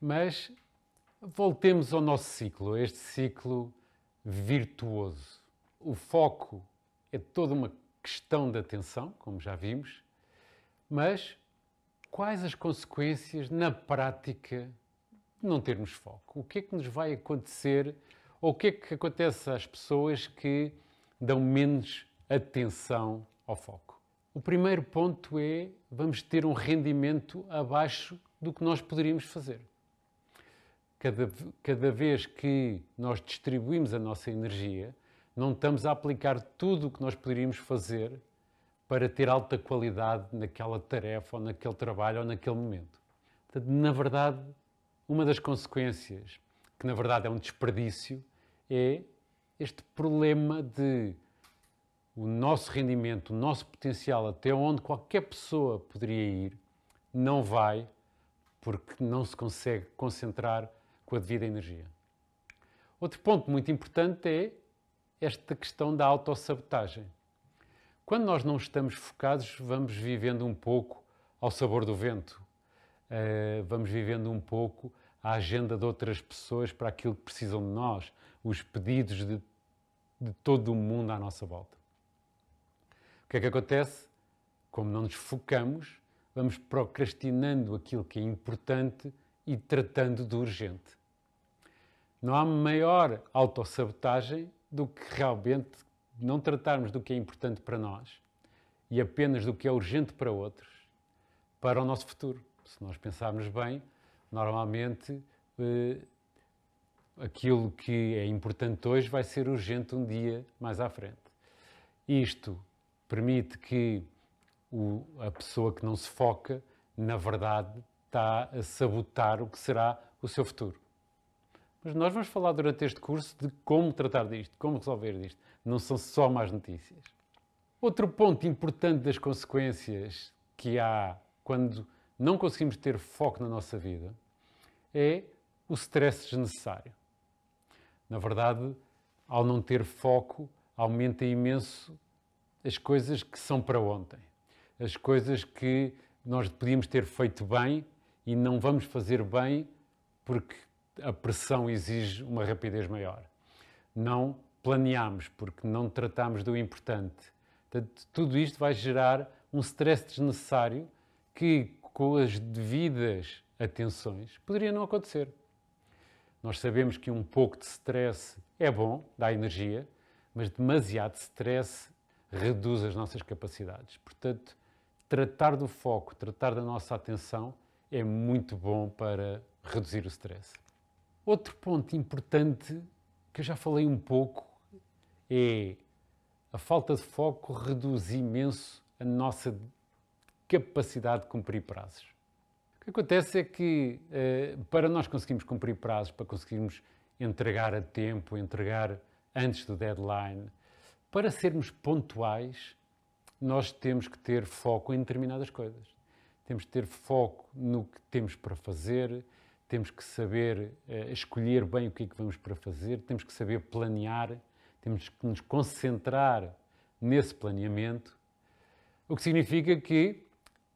Mas voltemos ao nosso ciclo, a este ciclo virtuoso. O foco é toda uma questão de atenção, como já vimos, mas quais as consequências na prática de não termos foco? O que é que nos vai acontecer ou o que é que acontece às pessoas que dão menos atenção ao foco? O primeiro ponto é, vamos ter um rendimento abaixo do que nós poderíamos fazer. Cada vez que nós distribuímos a nossa energia, não estamos a aplicar tudo o que nós poderíamos fazer para ter alta qualidade naquela tarefa, ou naquele trabalho, ou naquele momento. Portanto, na verdade, uma das consequências, que na verdade é um desperdício, é este problema de o nosso rendimento, o nosso potencial, até onde qualquer pessoa poderia ir, não vai, porque não se consegue concentrar com a devida energia. Outro ponto muito importante é esta questão da autossabotagem. Quando nós não estamos focados, vamos vivendo um pouco ao sabor do vento, vamos vivendo um pouco a agenda de outras pessoas para aquilo que precisam de nós, os pedidos de todo o mundo à nossa volta. O que é que acontece? Como não nos focamos, vamos procrastinando aquilo que é importante e tratando do urgente. Não há maior autossabotagem do que realmente não tratarmos do que é importante para nós e apenas do que é urgente para outros, para o nosso futuro. Se nós pensarmos bem, normalmente aquilo que é importante hoje vai ser urgente um dia mais à frente. Isto permite que a pessoa que não se foca, na verdade, está a sabotar o que será o seu futuro. Mas nós vamos falar durante este curso de como tratar disto, como resolver disto. Não são só más notícias. Outro ponto importante das consequências que há quando não conseguimos ter foco na nossa vida é o stress desnecessário. Na verdade, ao não ter foco, aumenta imenso as coisas que são para ontem. As coisas que nós podíamos ter feito bem e não vamos fazer bem porque a pressão exige uma rapidez maior. Não planeamos porque não tratamos do importante. Portanto, tudo isto vai gerar um stress desnecessário que, com as devidas atenções, poderia não acontecer. Nós sabemos que um pouco de stress é bom, dá energia, mas demasiado stress reduz as nossas capacidades. Portanto, tratar do foco, tratar da nossa atenção é muito bom para reduzir o stress. Outro ponto importante, que eu já falei um pouco, é a falta de foco reduz imenso a nossa capacidade de cumprir prazos. O que acontece é que, para nós conseguirmos cumprir prazos, para conseguirmos entregar a tempo, entregar antes do deadline, para sermos pontuais, nós temos que ter foco em determinadas coisas. Temos que ter foco no que temos para fazer, temos que saber escolher bem o que é que vamos para fazer, temos que saber planear, temos que nos concentrar nesse planeamento, o que significa que,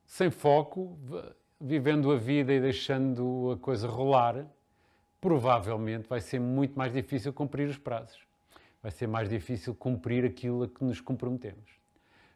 sem foco, vivendo a vida e deixando a coisa rolar, provavelmente vai ser muito mais difícil cumprir os prazos. Vai ser mais difícil cumprir aquilo a que nos comprometemos.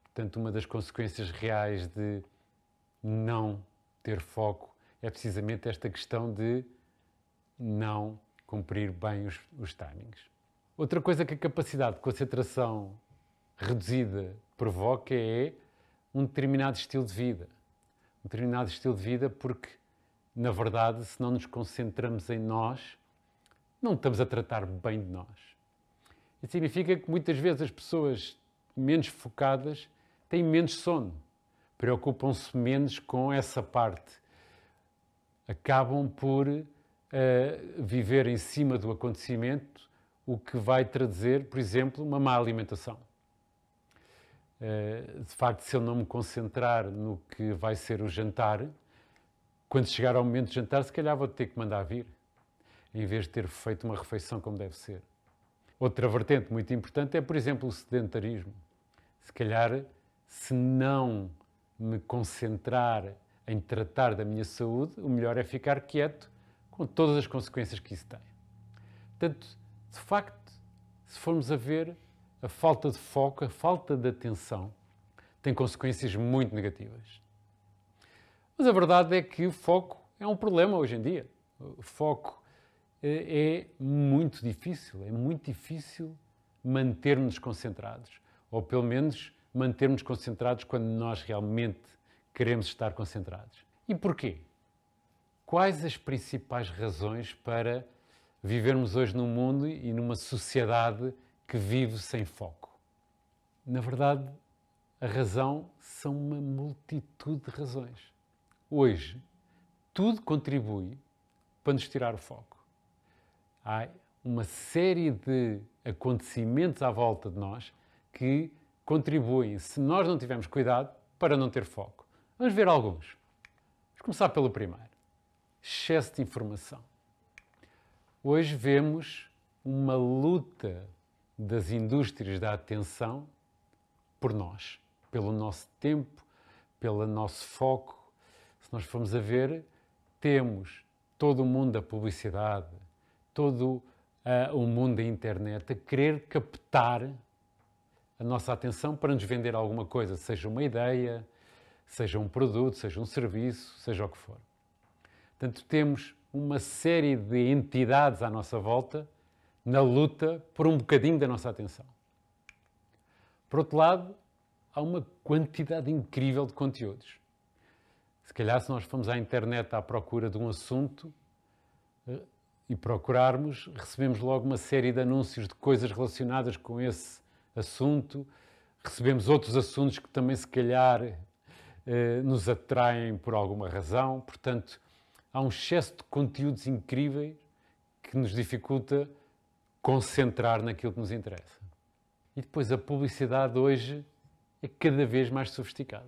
Portanto, uma das consequências reais de não ter foco é precisamente esta questão de não cumprir bem os timings. Outra coisa que a capacidade de concentração reduzida provoca é um determinado estilo de vida. Um determinado estilo de vida porque, na verdade, se não nos concentramos em nós, não estamos a tratar bem de nós. Isso significa que muitas vezes as pessoas menos focadas têm menos sono, preocupam-se menos com essa parte. Acabam por viver em cima do acontecimento, o que vai traduzir, por exemplo, uma má alimentação. De facto, se eu não me concentrar no que vai ser o jantar, quando chegar ao momento de jantar, se calhar vou ter que mandar vir, em vez de ter feito uma refeição como deve ser. Outra vertente muito importante é, por exemplo, o sedentarismo. Se calhar, se não me concentrar em tratar da minha saúde, o melhor é ficar quieto, com todas as consequências que isso tem. Portanto, de facto, se formos a ver, a falta de foco, a falta de atenção, tem consequências muito negativas. Mas a verdade é que o foco é um problema hoje em dia. O foco é muito difícil manter-nos concentrados, ou pelo menos manter-nos concentrados quando nós realmente queremos estar concentrados. E porquê? Quais as principais razões para vivermos hoje num mundo e numa sociedade que vive sem foco? Na verdade, a razão são uma multitude de razões. Hoje, tudo contribui para nos tirar o foco. Há uma série de acontecimentos à volta de nós que contribuem, se nós não tivermos cuidado, para não ter foco. Vamos ver alguns. Vamos começar pelo primeiro. Excesso de informação. Hoje vemos uma luta das indústrias da atenção por nós, pelo nosso tempo, pelo nosso foco. Se nós formos a ver, temos todo o mundo da publicidade, todo o mundo da internet a querer captar a nossa atenção para nos vender alguma coisa, seja uma ideia, seja um produto, seja um serviço, seja o que for. Portanto, temos uma série de entidades à nossa volta na luta por um bocadinho da nossa atenção. Por outro lado, há uma quantidade incrível de conteúdos. Se calhar, se nós formos à internet à procura de um assunto e procurarmos, recebemos logo uma série de anúncios de coisas relacionadas com esse assunto, recebemos outros assuntos que também, se calhar, nos atraem por alguma razão. Portanto, há um excesso de conteúdos incríveis que nos dificulta concentrar naquilo que nos interessa. E depois, a publicidade hoje é cada vez mais sofisticada.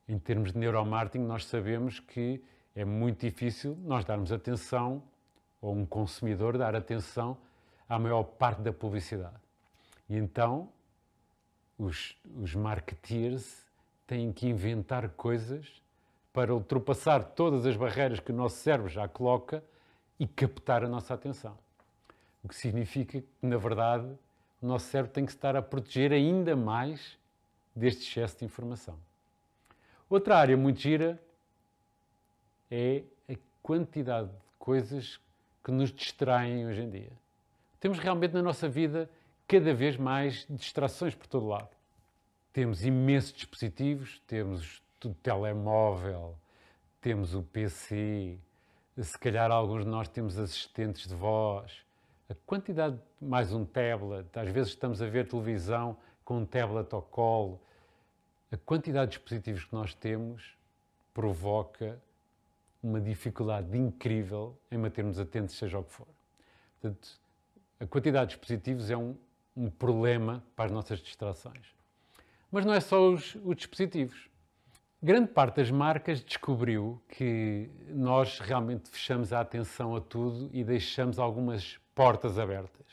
Em termos de neuromarketing, nós sabemos que é muito difícil nós darmos atenção, ou um consumidor dar atenção à maior parte da publicidade. E então, os marketeers têm que inventar coisas para ultrapassar todas as barreiras que o nosso cérebro já coloca e captar a nossa atenção. O que significa que, na verdade, o nosso cérebro tem que estar a proteger ainda mais deste excesso de informação. Outra área muito gira é a quantidade de coisas que nos distraem hoje em dia. Temos realmente na nossa vida cada vez mais distrações por todo lado. Temos imensos dispositivos, temos o telemóvel, temos o PC, se calhar alguns de nós temos assistentes de voz, a quantidade, mais um tablet, às vezes estamos a ver televisão com um tablet ao colo. A quantidade de dispositivos que nós temos provoca uma dificuldade incrível em mantermos atentos, seja o que for. Portanto, a quantidade de dispositivos é um problema para as nossas distrações. Mas não é só os dispositivos. Grande parte das marcas descobriu que nós realmente fechamos a atenção a tudo e deixamos algumas portas abertas.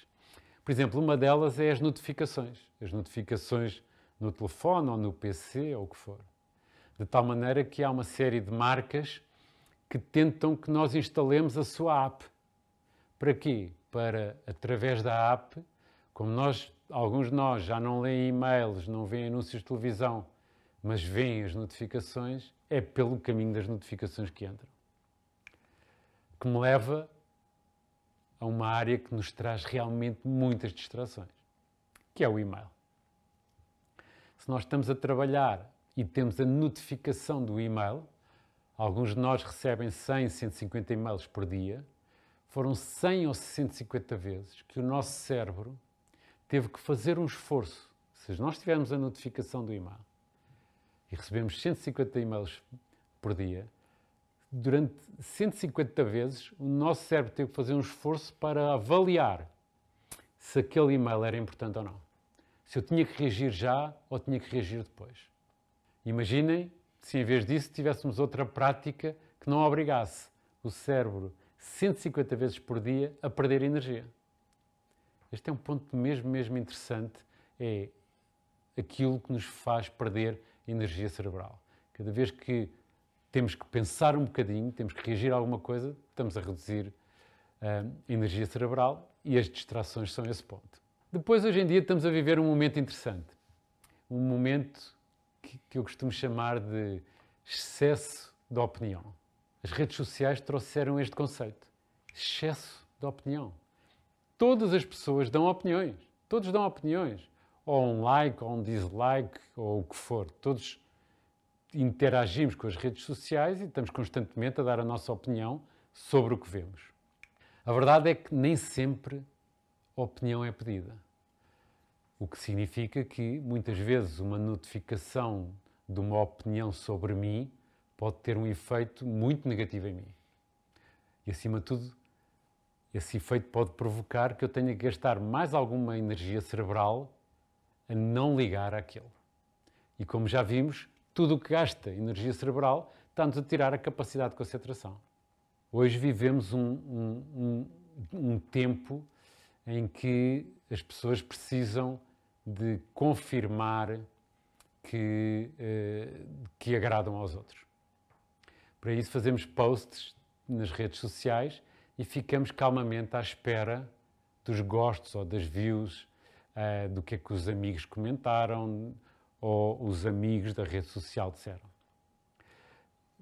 Por exemplo, uma delas é as notificações. As notificações no telefone ou no PC ou o que for. De tal maneira que há uma série de marcas que tentam que nós instalemos a sua app. Para quê? Para, através da app, como alguns de nós já não leem e-mails, não veem anúncios de televisão, mas veem as notificações, é pelo caminho das notificações que entram. Que me leva a uma área que nos traz realmente muitas distrações, que é o e-mail. Se nós estamos a trabalhar e temos a notificação do e-mail, alguns de nós recebem 100, 150 e-mails por dia, foram 100 ou 150 vezes que o nosso cérebro teve que fazer um esforço. Se nós tivermos a notificação do e-mail e recebemos 150 e-mails por dia, durante 150 vezes o nosso cérebro teve que fazer um esforço para avaliar se aquele e-mail era importante ou não. Se eu tinha que reagir já ou tinha que reagir depois. Imaginem se em vez disso tivéssemos outra prática que não obrigasse o cérebro 150 vezes por dia a perder energia. Este é um ponto mesmo interessante, é aquilo que nos faz perder energia cerebral. Cada vez que temos que pensar um bocadinho, temos que reagir a alguma coisa, estamos a reduzir a energia cerebral e as distrações são esse ponto. Depois, hoje em dia, estamos a viver um momento interessante. Um momento que eu costumo chamar de excesso de opinião. As redes sociais trouxeram este conceito. Excesso de opinião. Todas as pessoas dão opiniões. Todos dão opiniões. Ou um like, ou um dislike, ou o que for. Todos interagimos com as redes sociais e estamos constantemente a dar a nossa opinião sobre o que vemos. A verdade é que nem sempre a opinião é pedida. O que significa que, muitas vezes, uma notificação de uma opinião sobre mim pode ter um efeito muito negativo em mim. E, acima de tudo, esse efeito pode provocar que eu tenha que gastar mais alguma energia cerebral a não ligar àquilo. E, como já vimos, tudo o que gasta energia cerebral está-nos a tirar a capacidade de concentração. Hoje vivemos um tempo em que as pessoas precisam de confirmar que agradam aos outros. Para isso fazemos posts nas redes sociais e ficamos calmamente à espera dos gostos ou das views, do que é que os amigos comentaram ou os amigos da rede social disseram.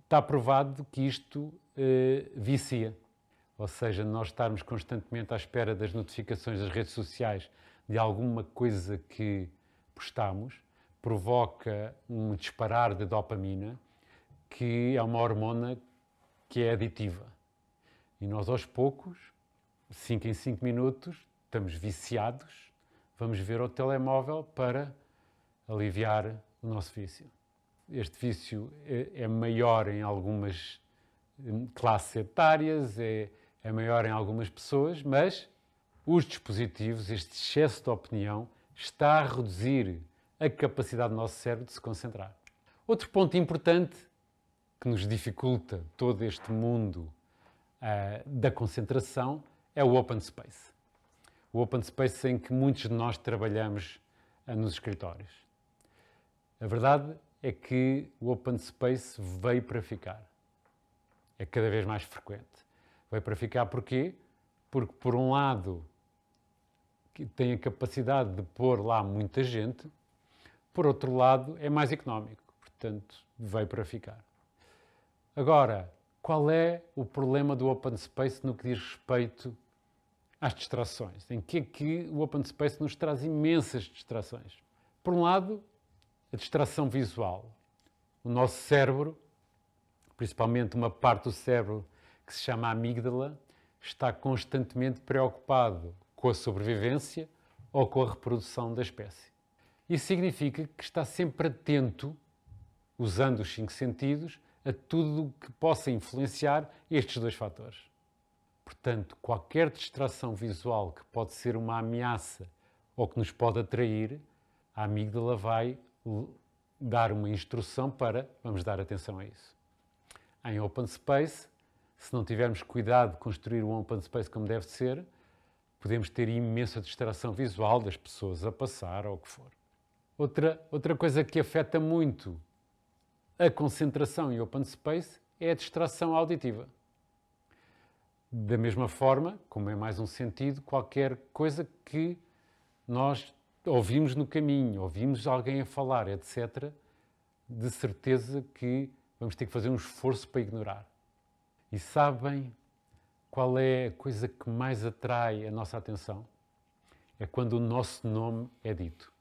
Está provado que isto vicia. Ou seja, nós estarmos constantemente à espera das notificações das redes sociais de alguma coisa que postamos, provoca um disparar de dopamina, que é uma hormona que é aditiva. E nós, aos poucos, 5 em 5 minutos, estamos viciados, vamos ver o telemóvel para aliviar o nosso vício. Este vício é maior em algumas classes etárias, é maior em algumas pessoas, mas os dispositivos, este excesso de opinião, está a reduzir a capacidade do nosso cérebro de se concentrar. Outro ponto importante que nos dificulta todo este mundo da concentração é o open space. O open space em que muitos de nós trabalhamos nos escritórios. A verdade é que o open space veio para ficar. É cada vez mais frequente. Veio para ficar porquê? Porque, por um lado, tem a capacidade de pôr lá muita gente, por outro lado, é mais económico. Portanto, veio para ficar. Agora, qual é o problema do open space no que diz respeito às distrações? Em que é que o open space nos traz imensas distrações? Por um lado, a distração visual. O nosso cérebro, principalmente uma parte do cérebro que se chama amígdala, está constantemente preocupado com a sobrevivência ou com a reprodução da espécie. Isso significa que está sempre atento, usando os 5 sentidos, a tudo o que possa influenciar estes 2 fatores. Portanto, qualquer distração visual que pode ser uma ameaça ou que nos pode atrair, a amígdala vai dar uma instrução para vamos dar atenção a isso. Em open space, se não tivermos cuidado de construir um open space como deve ser, podemos ter imensa distração visual das pessoas a passar ou o que for. Outra coisa que afeta muito a concentração em open space é a distração auditiva. Da mesma forma, como é mais um sentido, qualquer coisa que nós ouvimos no caminho, ouvimos alguém a falar, etc., de certeza que vamos ter que fazer um esforço para ignorar. E sabem qual é a coisa que mais atrai a nossa atenção? É quando o nosso nome é dito.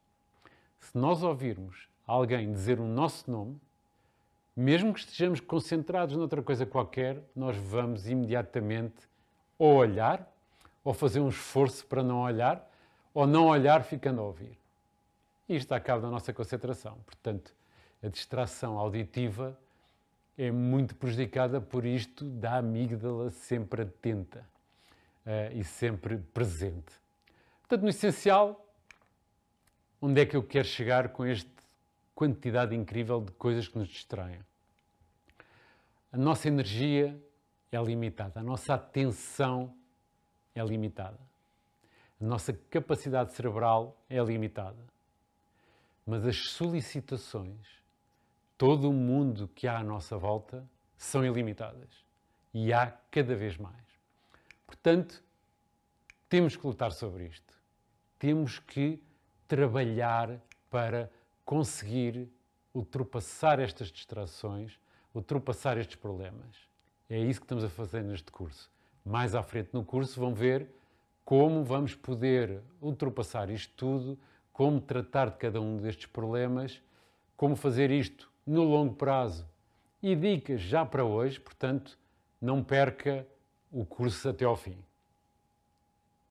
Se nós ouvirmos alguém dizer o nosso nome, mesmo que estejamos concentrados noutra coisa qualquer, nós vamos imediatamente ou olhar, ou fazer um esforço para não olhar, ou não olhar ficando a ouvir. E isto acaba da nossa concentração. Portanto, a distração auditiva é muito prejudicada por isto da amígdala sempre atenta e sempre presente. Portanto, no essencial, onde é que eu quero chegar com esta quantidade incrível de coisas que nos distraem? A nossa energia é limitada, a nossa atenção é limitada, a nossa capacidade cerebral é limitada. Mas as solicitações, todo o mundo que há à nossa volta, são ilimitadas. E há cada vez mais. Portanto, temos que lutar sobre isto. Temos que trabalhar para conseguir ultrapassar estas distrações, ultrapassar estes problemas. É isso que estamos a fazer neste curso. Mais à frente no curso vão ver como vamos poder ultrapassar isto tudo, como tratar de cada um destes problemas, como fazer isto no longo prazo e dicas já para hoje, portanto, não perca o curso até ao fim.